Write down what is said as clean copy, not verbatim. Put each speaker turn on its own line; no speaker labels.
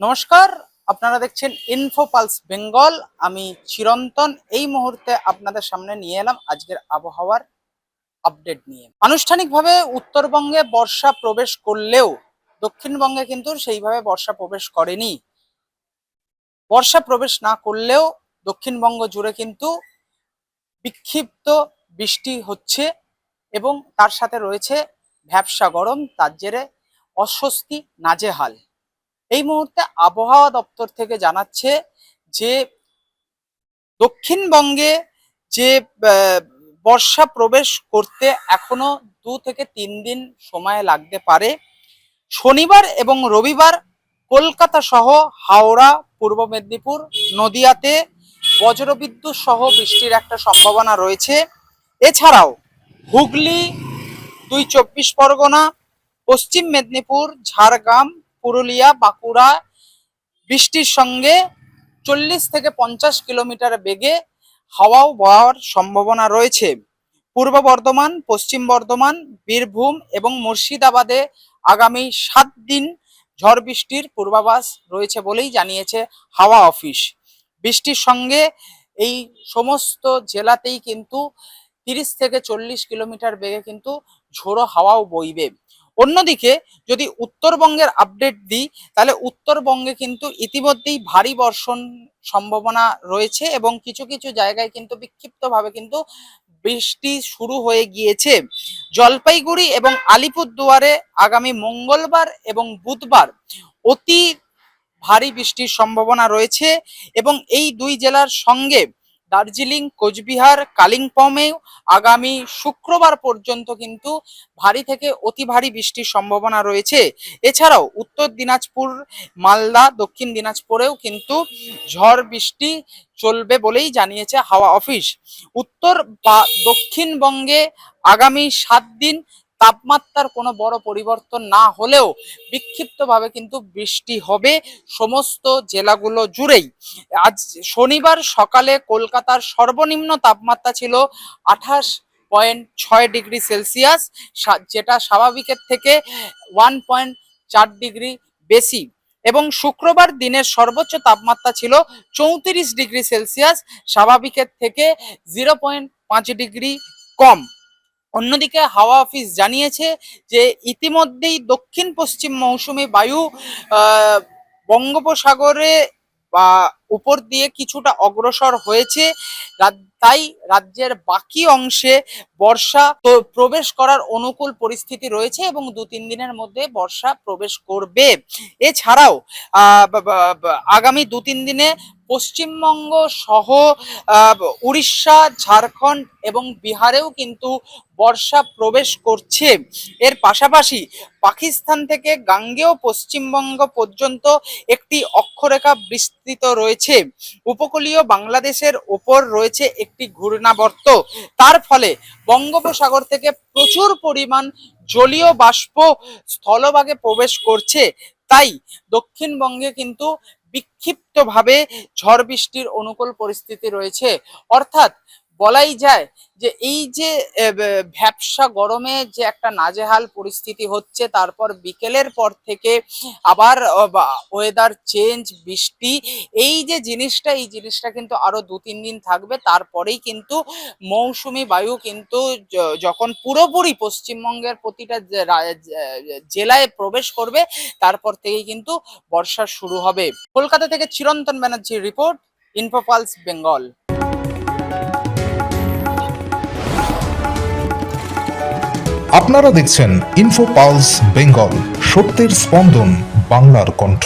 নমস্কার, আপনারা দেখছেন ইনফো পালস বেঙ্গল। আমি চিরন্তন এই মুহূর্তে আপনাদের সামনে নিয়ে এলাম আজকের আবহাওয়ার আপডেট নিয়ে। আনুষ্ঠানিকভাবে উত্তরবঙ্গে বর্ষা প্রবেশ করলেও দক্ষিণবঙ্গে কিন্তু সেইভাবে বর্ষা প্রবেশ করেনি। বর্ষা প্রবেশ না করলেও দক্ষিণবঙ্গ জুড়ে কিন্তু বিক্ষিপ্ত বৃষ্টি হচ্ছে এবং তার সাথে রয়েছে ভ্যাপসা গরম, তার জেরে অস্বস্তি নাজেহাল। এই মুহূর্তে আবহাওয়া দপ্তর থেকে জানাচ্ছে যে দক্ষিণবঙ্গে যে বর্ষা প্রবেশ করতে এখনো 2 থেকে 3 দিন সময় লাগতে পারে। শনিবার এবং রবিবার কলকাতা সহ হাওড়া, পূর্ব মেদিনীপুর, নদিয়াতে বজ্রবিদ্যুৎ সহ বৃষ্টির একটা সম্ভাবনা রয়েছে। এছাড়াও হুগলি, 2 চব্বিশ পরগনা, পশ্চিম মেদিনীপুর, ঝাড়গ্রাম, পুরুলিয়া, বাঁকুড়া বৃষ্টির সঙ্গে 40 থেকে 50 কিলোমিটার বেগে হাওয়াও বওয়ার সম্ভাবনা রয়েছে। পূর্ব বর্ধমান, পশ্চিম বর্ধমান, বীরভূম এবং মুর্শিদাবাদে আগামী 7 দিন ঝড় বৃষ্টির পূর্বাভাস রয়েছে বলেই জানিয়েছে হাওয়া অফিস। বৃষ্টির সঙ্গে এই সমস্ত জেলাতেই কিন্তু 30 থেকে 40 কিলোমিটার বেগে কিন্তু ঝোড়ো হাওয়াও বইবে। অন্যদিকে যদি উত্তরবঙ্গের আপডেট দিই, তাহলে উত্তরবঙ্গে কিন্তু ইতিমধ্যেই ভারী বর্ষণ সম্ভাবনা রয়েছে এবং কিছু কিছু জায়গায় কিন্তু বিক্ষিপ্তভাবে কিন্তু বৃষ্টি শুরু হয়ে গিয়েছে। জলপাইগুড়ি এবং আলিপুরদুয়ারে আগামী মঙ্গলবার এবং বুধবার অতি ভারী বৃষ্টির সম্ভাবনা রয়েছে এবং এই 2 জেলার সঙ্গে দার্জিলিং, কোচবিহার, কালিম্পংয়েও আগামী শুক্রবার পর্যন্ত কিন্তু ভারী থেকে অতি ভারী বৃষ্টির সম্ভাবনা রয়েছে। এছাড়াও উত্তর দিনাজপুর, মালদা, দক্ষিণ দিনাজপুরেও কিন্তু ঝড় বৃষ্টি চলবে বলেই জানিয়েছে হাওয়া অফিস। উত্তর বা দক্ষিণবঙ্গে আগামী 7 দিন তাপমাত্রার কোনো বড় পরিবর্তন না হলেও বিক্ষিপ্তভাবে কিন্তু বৃষ্টি হবে সমস্ত জেলাগুলো জুড়েই। আজ শনিবার সকালে কলকাতার সর্বনিম্ন তাপমাত্রা ছিল 28.6 ডিগ্রি সেলসিয়াস, যেটা স্বাভাবিকের থেকে 1.4 ডিগ্রি বেশি, এবং শুক্রবার দিনের সর্বোচ্চ তাপমাত্রা ছিল 34 ডিগ্রি সেলসিয়াস, স্বাভাবিকের থেকে 0.5 ডিগ্রি কম। অন্যদিকে হাওয়া অফিস জানিয়েছে যে ইতিমধ্যেই দক্ষিণ পশ্চিম মৌসুমী বায়ু বঙ্গোপসাগরে বা উপর দিয়ে কিছুটা অগ্রসর হয়েছে, তাই রাজ্যের বাকি অংশে বর্ষা তো প্রবেশ করার অনুকূল পরিস্থিতি রয়েছে এবং 2-3 দিনের মধ্যে বর্ষা প্রবেশ করবে। এছাড়াও আগামী 2-3 দিনে পশ্চিমবঙ্গ সহ উড়িষ্যা, ঝাড়খণ্ড এবং বিহারেও কিন্তু বর্ষা প্রবেশ করছে। এর পাশাপাশি পাকিস্তান থেকে গাঙ্গেয় পশ্চিমবঙ্গ পর্যন্ত একটি অক্ষরেখা বিস্তৃত রয়েছে। উপকূলীয় বাংলাদেশের ওপর রয়েছে একটি ঘূর্ণাবর্ত, তার ফলে বঙ্গোপসাগর থেকে প্রচুর পরিমাণ জলীয় বাষ্প স্থলভাগে প্রবেশ করছে। তাই দক্ষিণবঙ্গে কিন্তু বিক্ষিপ্তভাবে ঝড় বৃষ্টির অনুকূল পরিস্থিতি রয়েছে। অর্থাৎ বলাই যায় যে এই যে ভ্যাপসা গরমে যে একটা নাজেহাল পরিস্থিতি হচ্ছে, তারপর বিকেলের পর থেকে আবার ওয়েদার চেঞ্জ, বৃষ্টি, এই যে জিনিসটা, এই জিনিসটা কিন্তু আরো 2-3 দিন থাকবে। তারপরেই কিন্তু মৌসুমী বায়ু কিন্তু যখন পুরোপুরি পশ্চিমবঙ্গের প্রতিটা জেলায় প্রবেশ করবে, তারপর থেকেই কিন্তু বর্ষা শুরু হবে। কলকাতা থেকে চিরন্তন ব্যানার্জির রিপোর্ট, ইনফো পালস বেঙ্গল।
আপনারা দেখছেন ইনফো পালস বেঙ্গল, সত্যের স্পন্দন, বাংলার কণ্ঠ।